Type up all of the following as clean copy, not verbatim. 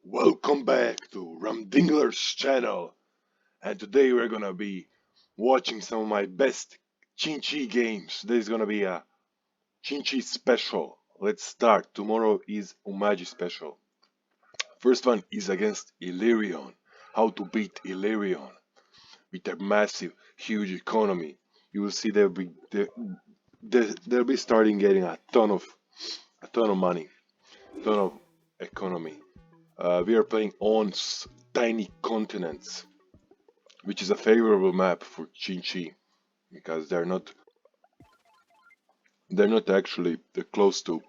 Welcome back to Ramdingler's channel, and today we're gonna be watching some of my best Xin Xi games. There's gonna be a Xin Xi special. Let's start. Tomorrow is Umaji special. First one is against Illyrion. How to beat Illyrion with their massive, huge economy. You will see they'll be starting getting a ton of money, a ton of economy. We are playing on tiny continents, which is a favorable map for Xin Xi because they're not actually close to.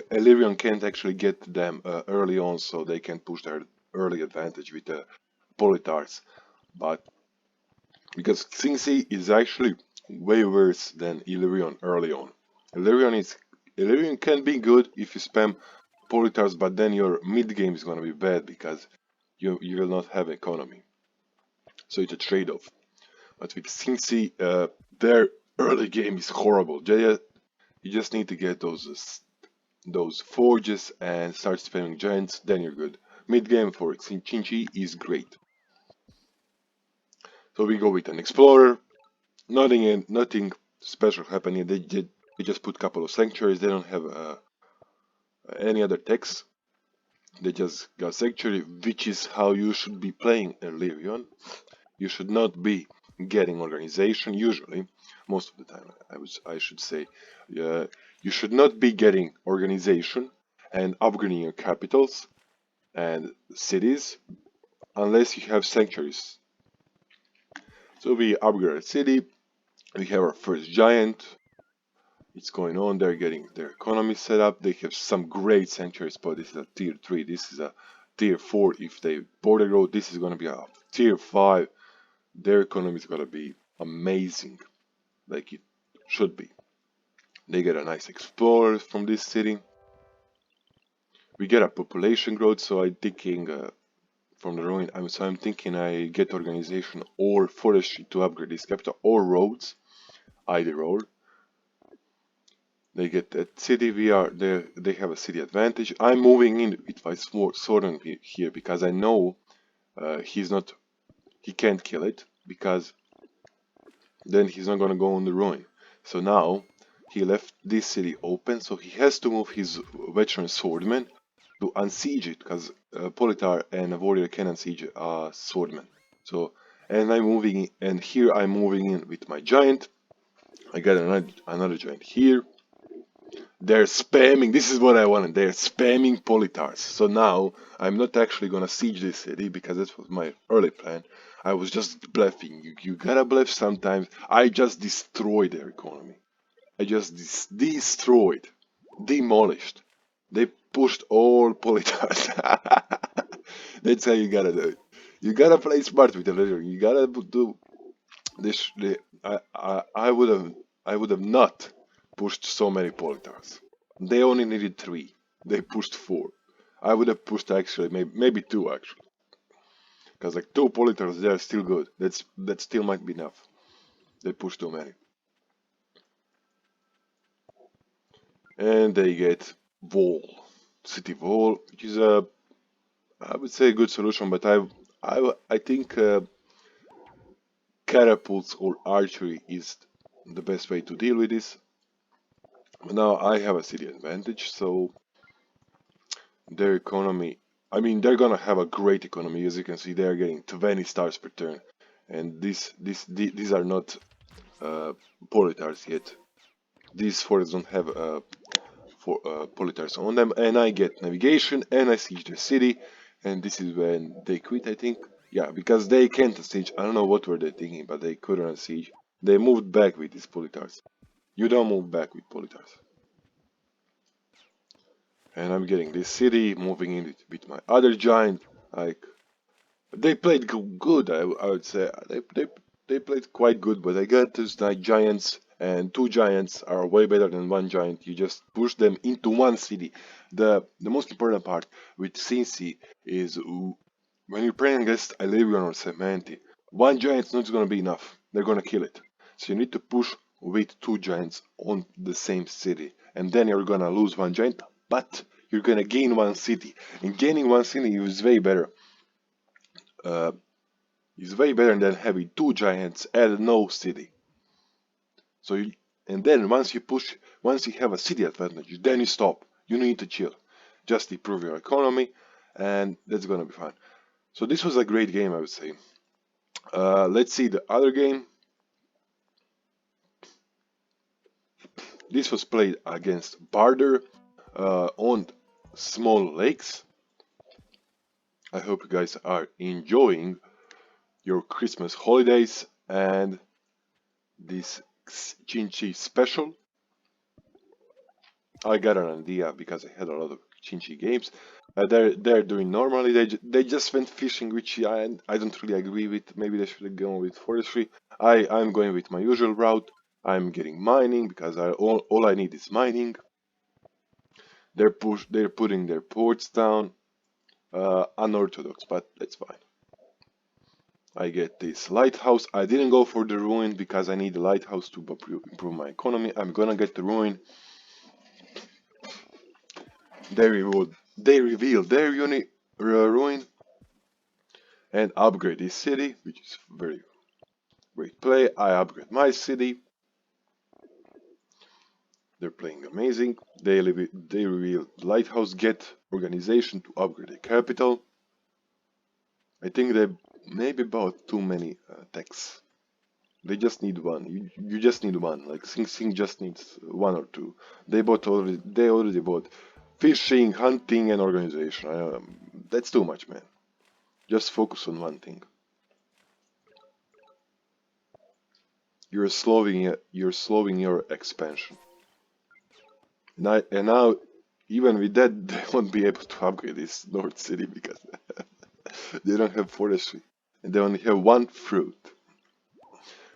Illyrian can't actually get them early on, so they can push their early advantage with the Politarchs. But because Xin Xi is actually way worse than Illyrian early on. Illyrian can be good if you spam Politarchs, but then your mid game is gonna be bad because you will not have economy. So it's a trade-off. But with Xin Xi, their early game is horrible. You just need to get those forges and start spamming giants, then you're good. Mid game for Xin Xi is great. So we go with an explorer. Nothing special happening. They just put a couple of sanctuaries. They don't have any other techs. They just got sanctuary, which is how you should be playing Illyrion. You should not be getting organization usually. Most of the time, I should say, you should not be getting organization and upgrading your capitals and cities unless you have sanctuaries. So we upgrade a city. We have our first giant. It's going on. They're getting their economy set up. They have some great sanctuaries, but this is a tier 3. This is a tier 4. If they border road, this is going to be a tier 5. Their economy is going to be amazing, like it should be. They get a nice explorer from this city. We get a population growth, so I'm thinking from the ruin. I'm thinking I get organization or forestry to upgrade this capital or roads, either or. They get that city. They have a city advantage. I'm moving in with my sword here because I know he can't kill it because then he's not gonna go on the ruin. So now he left this city open, so he has to move his veteran swordman to unsiege it because Politar and a warrior can unsiege a swordman. So and here I'm moving in with my giant. I got another giant here. They're spamming. This is what I wanted. They're spamming Politars. So now I'm not actually gonna siege this city because that was my early plan. I was just bluffing. You gotta bluff sometimes. I just destroyed their economy. I just destroyed, demolished. They pushed all Politars. That's how you gotta do it. You gotta play smart with the leader. You gotta do this. I would have not pushed so many Politars. They only needed 3. They pushed 4. I would have pushed actually maybe 2 actually. Because like 2 Politars they are still good. That still might be enough. They pushed too many. And they get wall. City wall, which is I would say a good solution, but I think catapults or archery is the best way to deal with this. Now I have a city advantage, so their economy, I mean, they're gonna have a great economy. As you can see, they're getting 20 stars per turn, and these are not Politars yet. These forests don't have Politars on them, and I get navigation, and I siege the city, and this is when they quit, I think. Yeah, because they can't siege. I don't know what were they thinking, but they couldn't siege. They moved back with these Politars. You don't move back with Politars. And I'm getting this city, moving in with my other giant. Like they played good, I would say. They played quite good, but I got those like giants, and 2 giants are way better than 1 giant. You just push them into 1 city. The most important part with Xin Xi is when you're playing against Illyrian or Semanti, 1 giant's not gonna be enough. They're gonna kill it. So you need to push with 2 giants on the same city, and then you're gonna lose 1 giant, but you're gonna gain one city. And gaining one city is way better. Uh, is way better than having two giants and no city. So you, and then once you have a city advantage, then you stop. You need to chill, just improve your economy, and that's gonna be fine. So this was a great game, I would say. Let's see the other game. This was played against Barder on small lakes. I hope you guys are enjoying your Christmas holidays and this Xin Xi special. I got an idea because I had a lot of Xin Xi games. They're doing normally. They just went fishing, which I don't really agree with. Maybe they should have gone with forestry. I'm going with my usual route. I'm getting mining because all I need is mining. They're putting their ports down. Unorthodox, but that's fine. I get this lighthouse. I didn't go for the ruin because I need the lighthouse to improve my economy. I'm gonna get the ruin. They reveal their ruin and upgrade this city, which is very great play. I upgrade my city. They're playing amazing. They reveal lighthouse, get organization to upgrade the capital. I think they maybe bought too many techs. They just need one. You just need one. Like Xin Xi just needs one or two. They already bought fishing, hunting, and organization. That's too much, man. Just focus on one thing. You're slowing your expansion. And now, even with that, they won't be able to upgrade this North City because they don't have forestry. And they only have one fruit.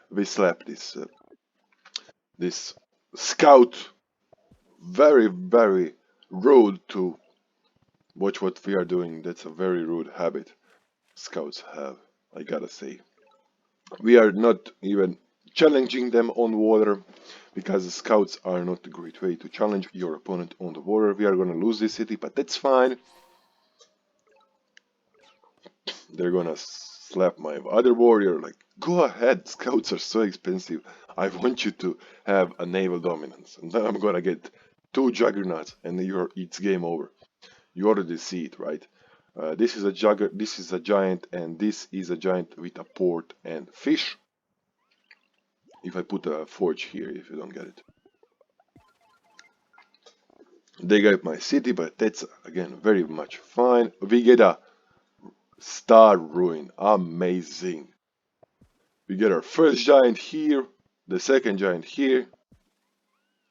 We slap this scout. Very, very rude to watch what we are doing. That's a very rude habit scouts have, I gotta say. We are not even challenging them on water because the scouts are not a great way to challenge your opponent on the water. We are gonna lose this city, but that's fine. They're gonna slap my other warrior. Like, go ahead, scouts are so expensive. I want you to have a naval dominance, and then I'm gonna get two juggernauts, and it's game over. You already see it, right? This is a giant, and this is a giant with a port and fish. If I put a forge here, if you don't get it. They got my city, but that's again very much fine. We get a star ruin. Amazing. We get our first giant here, the second giant here.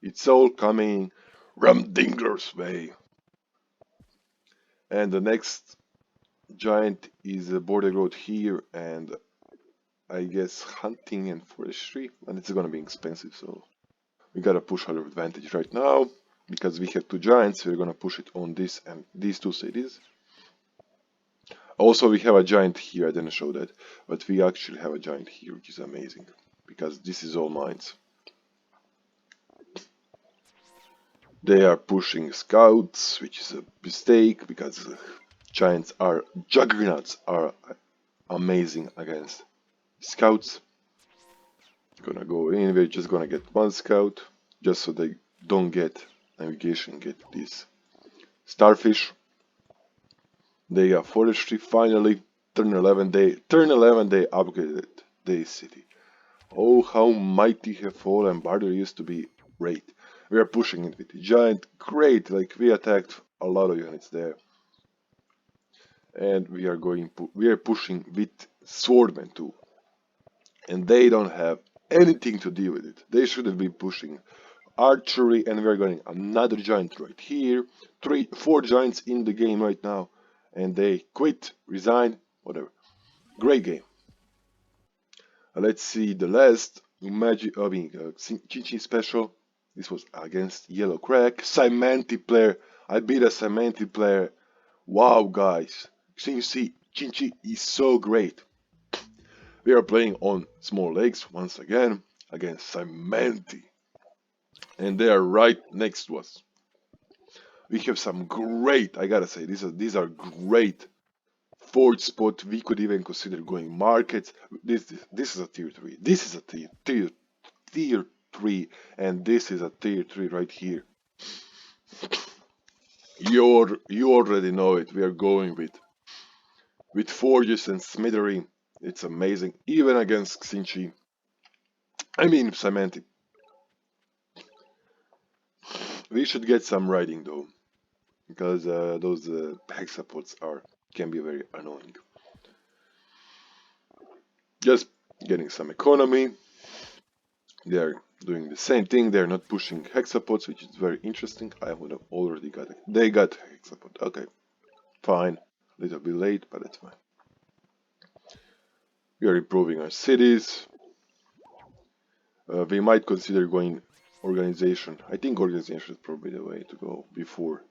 It's all coming Rumdingler's way. And the next giant is a border road here, and I guess hunting and forestry, and it's gonna be expensive, so we gotta push our advantage right now. Because we have two giants, we're gonna push it on this and these two cities. Also, we have a giant here, I didn't show that, but we actually have a giant here, which is amazing, because this is all mines. They are pushing scouts, which is a mistake, because juggernauts are amazing against scouts. Gonna go in, we're just gonna get one scout, just so they don't get navigation, get this starfish. They got forestry finally. Turn 11 they upgraded the city. Oh, how mighty have fallen. Barder used to be great. We are pushing it with the giant. Great, like we attacked a lot of units there. And we are pushing with swordmen too. And they don't have anything to do with it. They should have been pushing archery, and we're getting another giant right here. 4 giants in the game right now, and they quit, resign, whatever. Great game. Let's see the last Xin Xi special. This was against Yellow Crack. Cymanti player. I beat a Cymanti player. Wow, guys. Xin Xi is so great. We are playing on small lakes once again against Cymanti. And they are right next to us. We have some great, I gotta say, these are great fourth spot. We could even consider going markets. This is a tier 3. This is a tier 3, and this is a tier 3 right here. You already know it. We are going with Forges and Smittery. It's amazing, even against Xin Xi. I mean, Semantic. We should get some writing though, because those hexapods can be very annoying. Just getting some economy. They're doing the same thing. They're not pushing hexapods, which is very interesting. I would have already got it. They got hexapod. Okay, fine. A little bit late, but that's fine. We are improving our cities. We might consider going organization. I think organization is probably the way to go before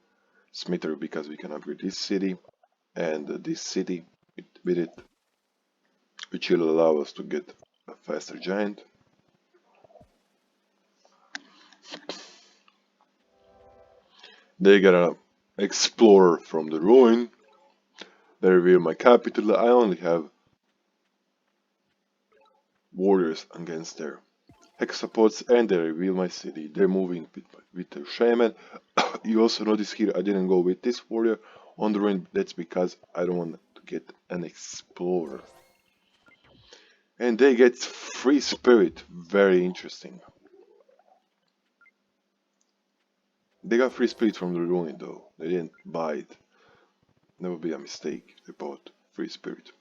Smitter, because we can upgrade this city and this city with it, which will allow us to get a faster giant. They got an explorer from the ruin. They reveal my capital. I only have warriors against their hexapods, and they reveal my city. They're moving with their shaman. You also notice here I didn't go with this warrior on the ruin. That's because I don't want to get an explorer. And they get free spirit. Very interesting. They got free spirit from the ruin though. They didn't buy it. That would be a mistake. They bought free spirit.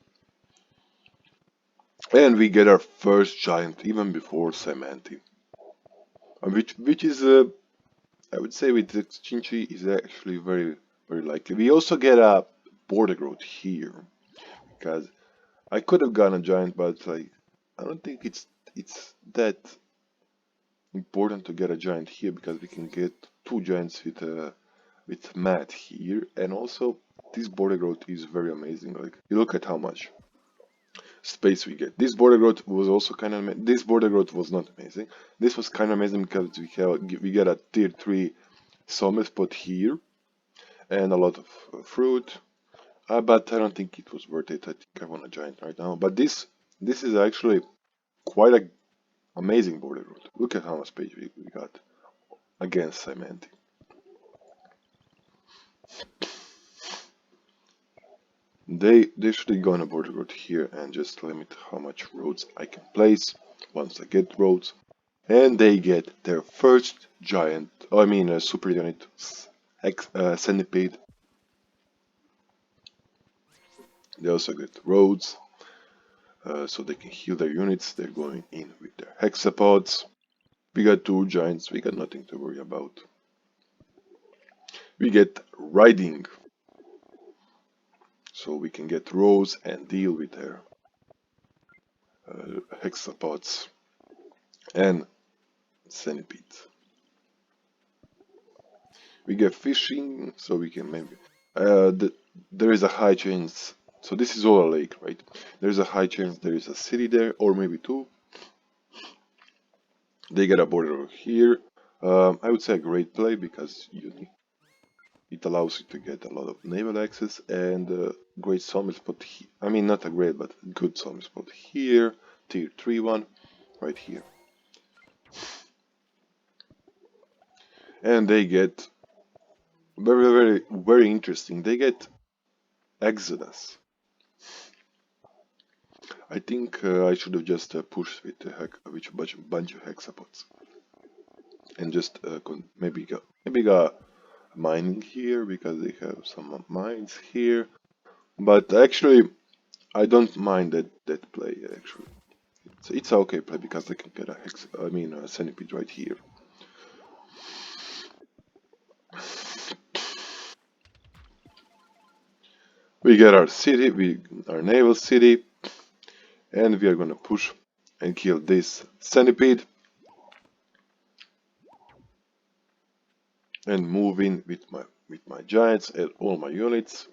And we get our first giant even before Semanti. Which is I would say with the Xin Xi is actually very likely. We also get a border growth here, because I could have gotten a giant, but like I don't think it's that important to get a giant here, because we can get two giants with Matt here, and also this border growth is very amazing. Like you look at how much space we get. This border growth was also kind of this border growth was not amazing. This was kind of amazing because we get a tier 3 sawmill spot here and a lot of fruit. But I don't think it was worth it. I think I want a giant right now. But this is actually quite a amazing border route. Look at how much space we got against Cement. They should go on a border road here and just limit how much roads I can place once I get roads. And they get their first giant, I mean a super unit centipede. They also get roads, so they can heal their units. They're going in with their hexapods. We got two giants, we got nothing to worry about. We get riding, so we can get rows and deal with their hexapods and centipedes. We get fishing, so we can maybe there is a high chance. So this is all a lake, right? There's a high chance there is a city there, or maybe two. They get a border here. I would say a great play, because it allows you to get a lot of naval access and great sawmill spot. I mean, not a great, but good sawmill spot here. Tier 3 one, right here. And they get very interesting. They get Exodus. I think I should have just pushed with a bunch of hexapods, and just maybe got mining here, because they have some mines here. But actually, I don't mind that play. Actually, it's a okay play, because they can get a centipede right here. We get our city, our naval city, and we are gonna push and kill this centipede and move in with my giants and all my units.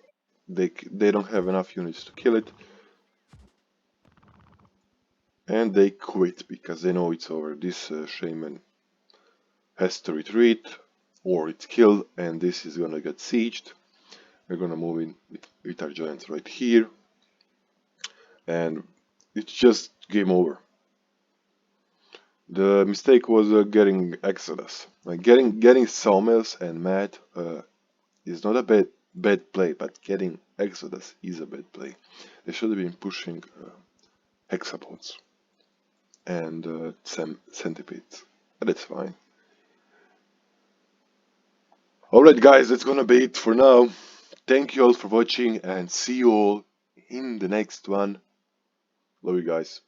They don't have enough units to kill it, and they quit because they know it's over. This shaman has to retreat, or it's killed, and this is gonna get sieged. We're gonna move in with our giants right here, and it's just game over. The mistake was getting Exodus. Like getting sawmills and mat is not a bad play, but getting Exodus is a bad play. They should have been pushing hexapods and some centipedes. But that's fine. Alright guys, that's gonna be it for now. Thank you all for watching and see you all in the next one. Love you guys.